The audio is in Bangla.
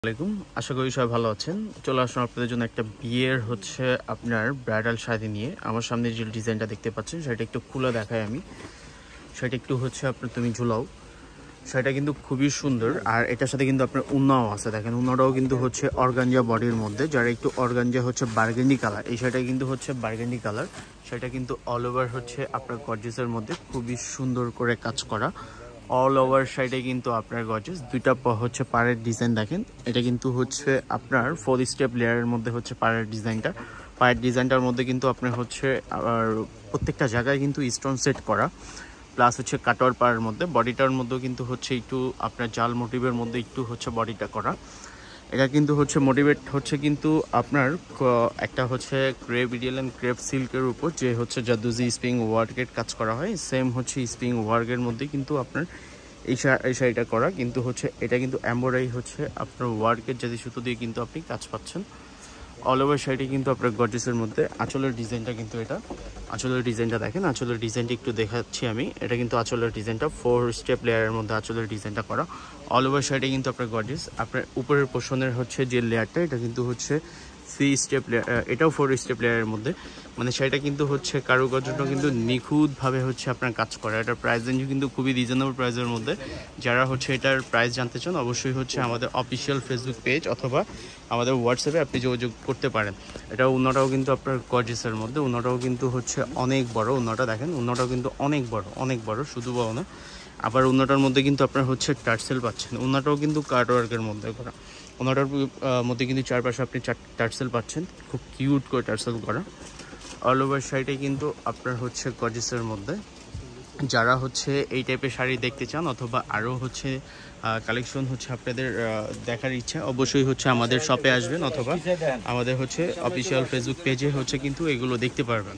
আসসালামাইকুম, আশা করি সবাই ভালো আছেন। চলে আসলাম আপনাদের জন্য একটা বিয়ের আপনার ব্রাইডাল শাড়ি নিয়ে। আমার সামনে যে ডিজাইনটা দেখতে পাচ্ছেন সেটা একটু খুলে দেখাই আমি। সেটা একটু আপনার তুমি ঝুলাও। সেটা কিন্তু খুবই সুন্দর, আর এটার সাথে কিন্তু আপনার উন্নাও আছে। দেখেন উন্নাটাও কিন্তু অর্গানজা বডির মধ্যে, যারা একটু অর্গানজা বার্গেন্ডি কালার, এই শাড়িটা কিন্তু বার্গেন্ডি কালার। সেটা কিন্তু অল ওভার আপনার গর্জিয়াসের মধ্যে খুবই সুন্দর করে কাজ করা। অল ওভার সাইডে কিন্তু আপনার গর্জিয়াস দুইটা পাড়ের ডিজাইন দেখেন। এটা কিন্তু আপনার 4 স্টেপ লেয়ারের মধ্যে পাড়ের ডিজাইনটা। পাড়ের ডিজাইনটার মধ্যে কিন্তু আপনার আর প্রত্যেকটা জায়গায় কিন্তু স্টোন সেট করা, প্লাস কাটওয়ার পাড়ের মধ্যে। বডিটার মধ্যেও কিন্তু একটু আপনার জাল মোটিভের মধ্যে একটু বডিটা করা। এটা কিন্তু মোটিভেট কিন্তু আপনার একটা ক্রেপ ইডিয়াল অ্যান্ড ক্রেপ সিল্কের উপর যে জাদুজি স্প্রিং ওয়ার্কের কাজ করা হয়, সেম স্প্রিং ওয়ার্কের মধ্যে কিন্তু আপনার এই শাড়িটা করা। কিন্তু এটা কিন্তু এমব্রয়ডারি আপনার ওয়ার্কের জাদি সুতো দিয়ে কিন্তু আপনি কাজ পাচ্ছেন। অল ওভার শাড়িটি কিন্তু আপনার গর্জিয়াসের মধ্যে। আঁচলের ডিজাইনটা কিন্তু এটা, আঁচলের ডিজাইনটা দেখেন। আঁচলের ডিজাইনটা একটু দেখাচ্ছি আমি। এটা কিন্তু আঁচলের ডিজাইনটা 4 স্টেপ লেয়ারের মধ্যে আঁচলের ডিজাইনটা করা। অল ওভার শাড়িটি কিন্তু আপনার গর্জিয়াস। আপনার উপরের পোর্শনের যে লেয়ারটা, এটা কিন্তু 3 স্টেপ লেয়ার, এটাও 4 স্টেপ লেয়ারের মধ্যে। মানে শাড়িটা কিন্তু কারুকার্যটা কিন্তু নিখুঁতভাবে আপনার কাজ করা। এটার প্রাইস রেঞ্জ কিন্তু খুবই রিজনেবল প্রাইসের মধ্যে। যারা এটার প্রাইস জানতে চান অবশ্যই আমাদের অফিসিয়াল ফেসবুক পেজ অথবা আমাদের হোয়াটসঅ্যাপে আপনি যোগাযোগ করতে পারেন। এটা উন্নাটাও কিন্তু আপনার গর্জিয়াসের মধ্যে। উন্নাটাও কিন্তু অনেক বড়। উন্নাটা দেখেন, উন্নাটাও কিন্তু অনেক বড়, শুধু বড় না। আবার উন্নাটার মধ্যে কিন্তু আপনার টার্সেল পাচ্ছেন। উন্নাটাও কিন্তু কাটওয়ার্কের মধ্যে করা। উন্নাটার মধ্যে কিন্তু চারপাশে আপনি টার্সেল পাচ্ছেন, খুব কিউট করে টার্সেল করা। অল ওভার শাড়িটাই কিন্তু আপনার গর্জিয়াসের মধ্যে। যারা এই টাইপের শাড়ি দেখতে চান অথবা আরও কালেকশন আপনাদের দেখার ইচ্ছা, অবশ্যই আমাদের শপে আসবেন অথবা আমাদের অফিসিয়াল ফেসবুক পেজে কিন্তু এগুলো দেখতে পারবেন।